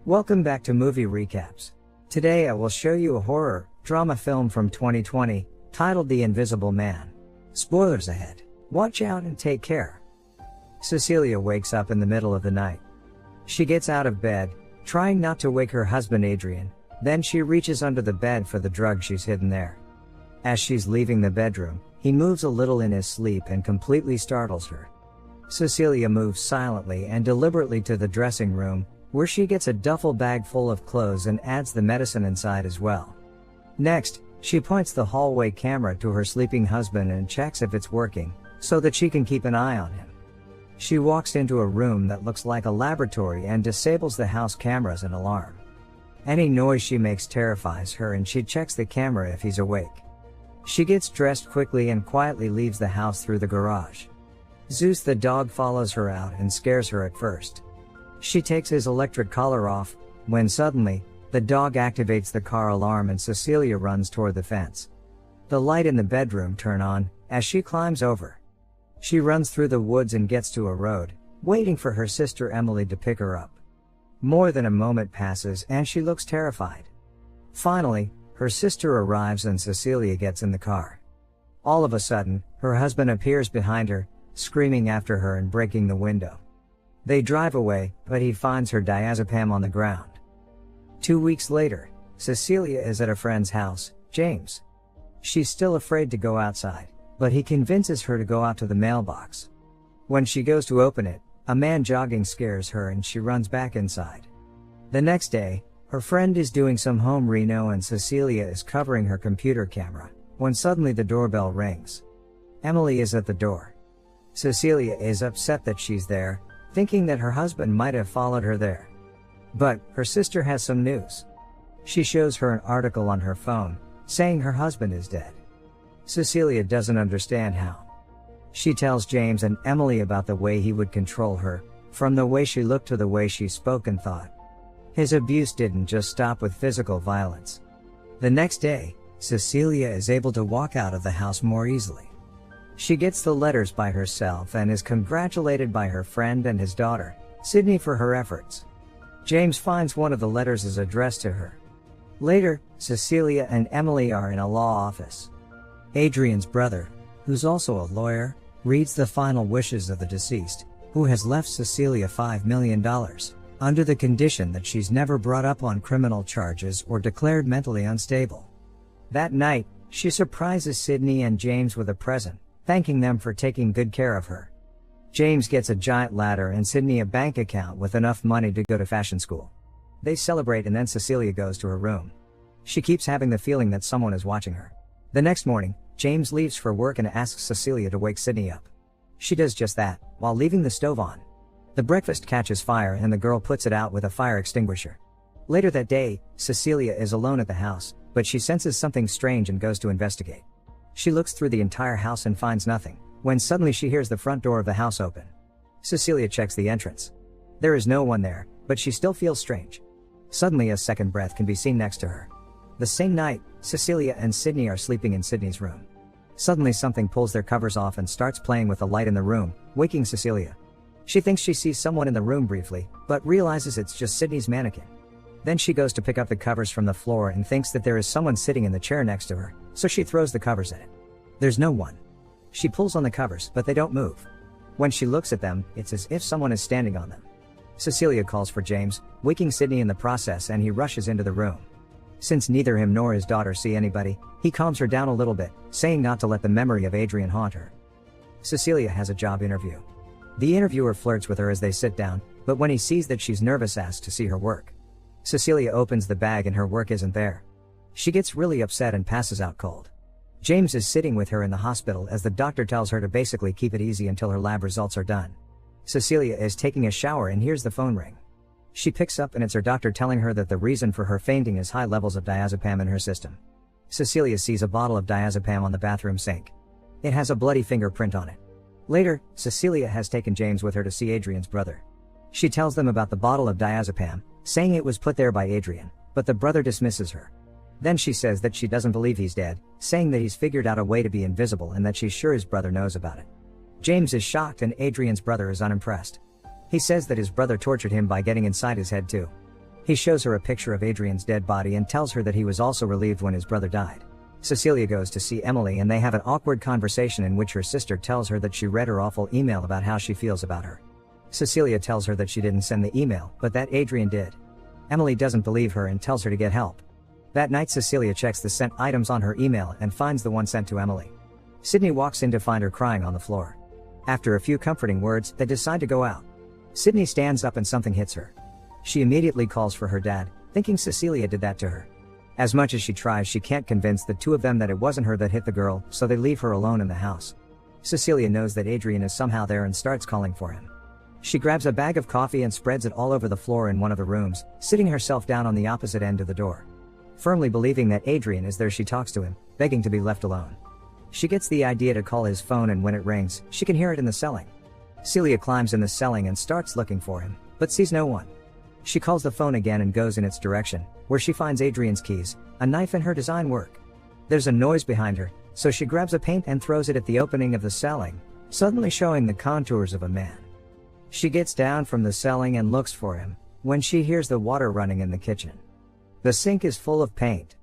Welcome back to Movie Recaps. Today I will show you a horror drama film from 2020 titled The Invisible Man. Spoilers ahead. Watch out and take care. Cecilia wakes up in the middle of the night. She gets out of bed, trying not to wake her husband Adrian, then she reaches under the bed for the drug she's hidden there. As she's leaving the bedroom, he moves a little in his sleep and completely startles her. Cecilia moves silently and deliberately to the dressing room, where she gets a duffel bag full of clothes and adds the medicine inside as well. Next, she points the hallway camera to her sleeping husband and checks if it's working, so that she can keep an eye on him. She walks into a room that looks like a laboratory and disables the house cameras and alarm. Any noise she makes terrifies her and she checks the camera if he's awake. She gets dressed quickly and quietly leaves the house through the garage. Zeus the dog follows her out and scares her at first. She takes his electric collar off, when suddenly, the dog activates the car alarm and Cecilia runs toward the fence. The light in the bedroom turns on, as she climbs over. She runs through the woods and gets to a road, waiting for her sister Emily to pick her up. More than a moment passes and she looks terrified. Finally, her sister arrives and Cecilia gets in the car. All of a sudden, her husband appears behind her, screaming after her and breaking the window. They drive away, but he finds her diazepam on the ground. 2 weeks later, Cecilia is at a friend's house, James. She's still afraid to go outside, but he convinces her to go out to the mailbox. When she goes to open it, a man jogging scares her and she runs back inside. The next day, her friend is doing some home reno and Cecilia is covering her computer camera, when suddenly the doorbell rings. Emily is at the door. Cecilia is upset that she's there, thinking that her husband might have followed her there. But her sister has some news. She shows her an article on her phone, saying her husband is dead. Cecilia doesn't understand how. She tells James and Emily about the way he would control her, from the way she looked to the way she spoke and thought. His abuse didn't just stop with physical violence. The next day, Cecilia is able to walk out of the house more easily. She gets the letters by herself and is congratulated by her friend and his daughter, Sydney, for her efforts. James finds one of the letters is addressed to her. Later, Cecilia and Emily are in a law office. Adrian's brother, who's also a lawyer, reads the final wishes of the deceased, who has left Cecilia $5 million, under the condition that she's never brought up on criminal charges or declared mentally unstable. That night, she surprises Sydney and James with a present, thanking them for taking good care of her. James gets a giant ladder and Sydney a bank account with enough money to go to fashion school. They celebrate and then Cecilia goes to her room. She keeps having the feeling that someone is watching her. The next morning, James leaves for work and asks Cecilia to wake Sydney up. She does just that, while leaving the stove on. The breakfast catches fire and the girl puts it out with a fire extinguisher. Later that day, Cecilia is alone at the house, but she senses something strange and goes to investigate. She looks through the entire house and finds nothing, when suddenly she hears the front door of the house open. Cecilia checks the entrance. There is no one there, but she still feels strange. Suddenly a second breath can be seen next to her. The same night, Cecilia and Sydney are sleeping in Sydney's room. Suddenly something pulls their covers off and starts playing with the light in the room, waking Cecilia. She thinks she sees someone in the room briefly, but realizes it's just Sydney's mannequin. Then she goes to pick up the covers from the floor and thinks that there is someone sitting in the chair next to her, so she throws the covers at it. There's no one. She pulls on the covers, but they don't move. When she looks at them, it's as if someone is standing on them. Cecilia calls for James, waking Sydney in the process, and he rushes into the room. Since neither him nor his daughter see anybody, he calms her down a little bit, saying not to let the memory of Adrian haunt her. Cecilia has a job interview. The interviewer flirts with her as they sit down, but when he sees that she's nervous, asks to see her work. Cecilia opens the bag and her work isn't there. She gets really upset and passes out cold. James is sitting with her in the hospital as the doctor tells her to basically keep it easy until her lab results are done. Cecilia is taking a shower and hears the phone ring. She picks up and it's her doctor telling her that the reason for her fainting is high levels of diazepam in her system. Cecilia sees a bottle of diazepam on the bathroom sink. It has a bloody fingerprint on it. Later, Cecilia has taken James with her to see Adrian's brother. She tells them about the bottle of diazepam, saying it was put there by Adrian, but the brother dismisses her. Then she says that she doesn't believe he's dead, saying that he's figured out a way to be invisible and that she's sure his brother knows about it. James is shocked and Adrian's brother is unimpressed. He says that his brother tortured him by getting inside his head too. He shows her a picture of Adrian's dead body and tells her that he was also relieved when his brother died. Cecilia goes to see Emily and they have an awkward conversation in which her sister tells her that she read her awful email about how she feels about her. Cecilia tells her that she didn't send the email, but that Adrian did. Emily doesn't believe her and tells her to get help. That night Cecilia checks the sent items on her email and finds the one sent to Emily. Sydney walks in to find her crying on the floor. After a few comforting words, they decide to go out. Sydney stands up and something hits her. She immediately calls for her dad, thinking Cecilia did that to her. As much as she tries, she can't convince the two of them that it wasn't her that hit the girl, so they leave her alone in the house. Cecilia knows that Adrian is somehow there and starts calling for him. She grabs a bag of coffee and spreads it all over the floor in one of the rooms, sitting herself down on the opposite end of the door. Firmly believing that Adrian is there, she talks to him, begging to be left alone. She gets the idea to call his phone, and when it rings, she can hear it in the ceiling. Celia climbs in the ceiling and starts looking for him, but sees no one. She calls the phone again and goes in its direction, where she finds Adrian's keys, a knife and her design work. There's a noise behind her, so she grabs a paint and throws it at the opening of the ceiling, suddenly showing the contours of a man. She gets down from the ceiling and looks for him, when she hears the water running in the kitchen. The sink is full of paint.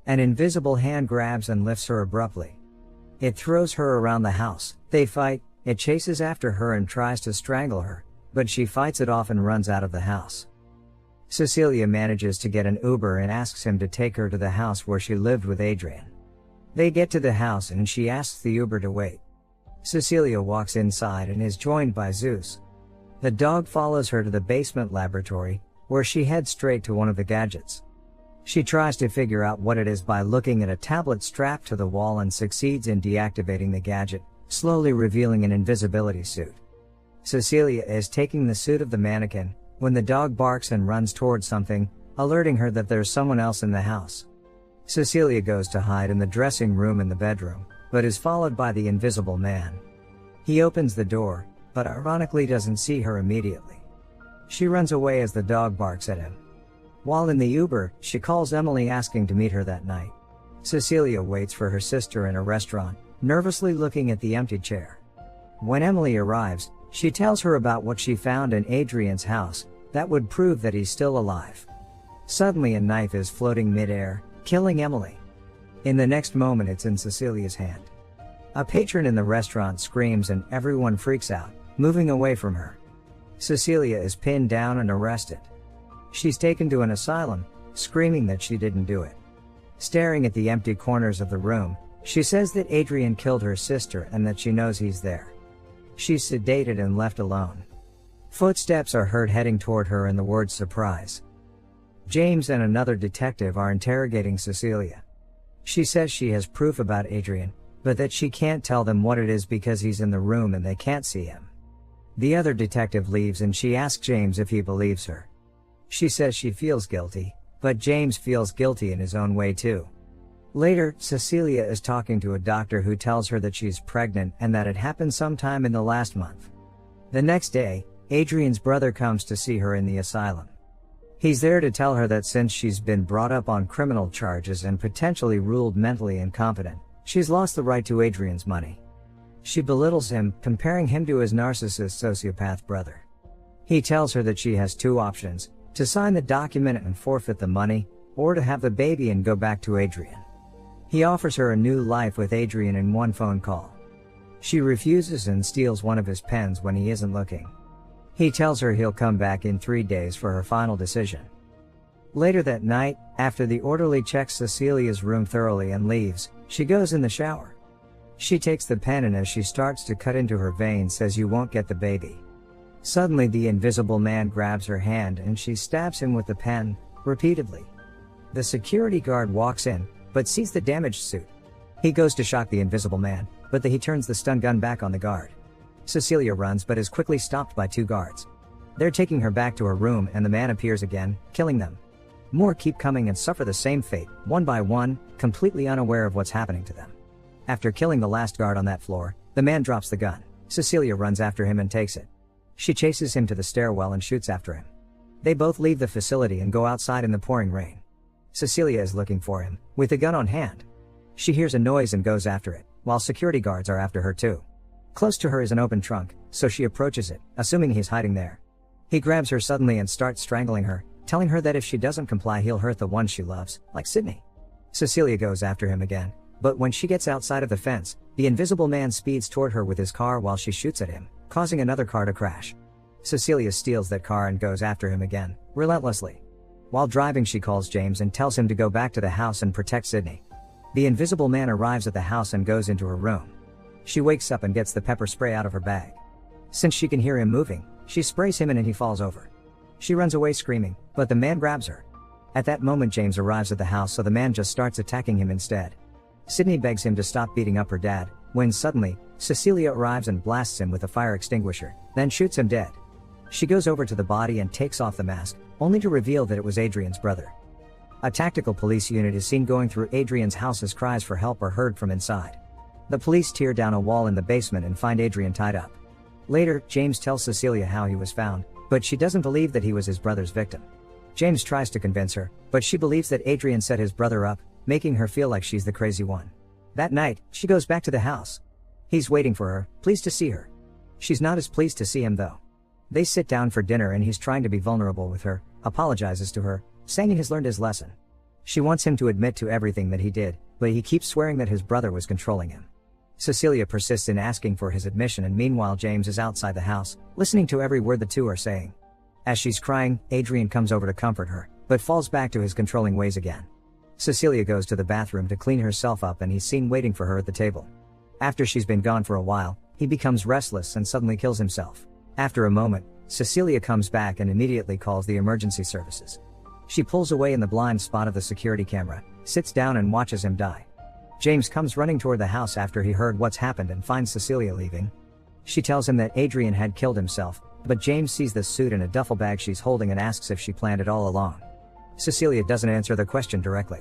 An invisible hand grabs and lifts her abruptly. It throws her around the house. They fight. It chases after her and tries to strangle her, but she fights it off and runs out of the house. Cecilia manages to get an Uber and asks him to take her to the house where she lived with Adrian. They get to the house and she asks the Uber to wait. Cecilia walks inside and is joined by Zeus. The dog follows her to the basement laboratory, where she heads straight to one of the gadgets. She tries to figure out what it is by looking at a tablet strapped to the wall and succeeds in deactivating the gadget, slowly revealing an invisibility suit. Cecilia is taking the suit of the mannequin, when the dog barks and runs towards something, alerting her that there's someone else in the house. Cecilia goes to hide in the dressing room in the bedroom, but is followed by the invisible man. He opens the door, but ironically doesn't see her immediately. She runs away as the dog barks at him. While in the Uber, she calls Emily asking to meet her that night. Cecilia waits for her sister in a restaurant, nervously looking at the empty chair. When Emily arrives, she tells her about what she found in Adrian's house that would prove that he's still alive. Suddenly a knife is floating mid-air, killing Emily. In the next moment it's in Cecilia's hand. A patron in the restaurant screams and everyone freaks out, moving away from her. Cecilia is pinned down and arrested. She's taken to an asylum, screaming that she didn't do it. Staring at the empty corners of the room, she says that Adrian killed her sister and that she knows he's there. She's sedated and left alone. Footsteps are heard heading toward her and the word surprise. James and another detective are interrogating Cecilia. She says she has proof about Adrian, but that she can't tell them what it is because he's in the room and they can't see him. The other detective leaves and she asks James if he believes her. She says she feels guilty, but James feels guilty in his own way too. Later, Cecilia is talking to a doctor who tells her that she's pregnant and that it happened sometime in the last month. The next day, Adrian's brother comes to see her in the asylum. He's there to tell her that since she's been brought up on criminal charges and potentially ruled mentally incompetent, she's lost the right to Adrian's money. She belittles him, comparing him to his narcissist sociopath brother. He tells her that she has two options: to sign the document and forfeit the money, or to have the baby and go back to Adrian. He offers her a new life with Adrian in one phone call. She refuses and steals one of his pens when he isn't looking. He tells her he'll come back in 3 days for her final decision. Later that night, after the orderly checks Cecilia's room thoroughly and leaves, she goes in the shower. She takes the pen and as she starts to cut into her vein says, "You won't get the baby." Suddenly the invisible man grabs her hand and she stabs him with the pen, repeatedly. The security guard walks in, but sees the damaged suit. He goes to shock the invisible man, but he turns the stun gun back on the guard. Cecilia runs but is quickly stopped by 2 guards. They're taking her back to her room and the man appears again, killing them. More keep coming and suffer the same fate, one by one, completely unaware of what's happening to them. After killing the last guard on that floor, the man drops the gun. Cecilia runs after him and takes it. She chases him to the stairwell and shoots after him. They both leave the facility and go outside in the pouring rain. Cecilia is looking for him, with the gun on hand. She hears a noise and goes after it, while security guards are after her too. Close to her is an open trunk, so she approaches it, assuming he's hiding there. He grabs her suddenly and starts strangling her, telling her that if she doesn't comply he'll hurt the one she loves, like Sydney. Cecilia goes after him again, but when she gets outside of the fence, the invisible man speeds toward her with his car while she shoots at him, causing another car to crash. Cecilia steals that car and goes after him again, relentlessly. While driving she calls James and tells him to go back to the house and protect Sydney. The invisible man arrives at the house and goes into her room. She wakes up and gets the pepper spray out of her bag. Since she can hear him moving, she sprays him and he falls over. She runs away screaming, but the man grabs her. At that moment James arrives at the house, so the man just starts attacking him instead. Sydney begs him to stop beating up her dad, when suddenly, Cecilia arrives and blasts him with a fire extinguisher, then shoots him dead. She goes over to the body and takes off the mask, only to reveal that it was Adrian's brother. A tactical police unit is seen going through Adrian's house as cries for help are heard from inside. The police tear down a wall in the basement and find Adrian tied up. Later, James tells Cecilia how he was found, but she doesn't believe that he was his brother's victim. James tries to convince her, but she believes that Adrian set his brother up, making her feel like she's the crazy one. That night, she goes back to the house. He's waiting for her, pleased to see her. She's not as pleased to see him though. They sit down for dinner and he's trying to be vulnerable with her, apologizes to her, saying he has learned his lesson. She wants him to admit to everything that he did, but he keeps swearing that his brother was controlling him. Cecilia persists in asking for his admission, and meanwhile James is outside the house, listening to every word the two are saying. As she's crying, Adrian comes over to comfort her, but falls back to his controlling ways again. Cecilia goes to the bathroom to clean herself up and he's seen waiting for her at the table. After she's been gone for a while, he becomes restless and suddenly kills himself. After a moment, Cecilia comes back and immediately calls the emergency services. She pulls away in the blind spot of the security camera, sits down and watches him die. James comes running toward the house after he heard what's happened and finds Cecilia leaving. She tells him that Adrian had killed himself, but James sees the suit in a duffel bag she's holding and asks if she planned it all along. Cecilia doesn't answer the question directly.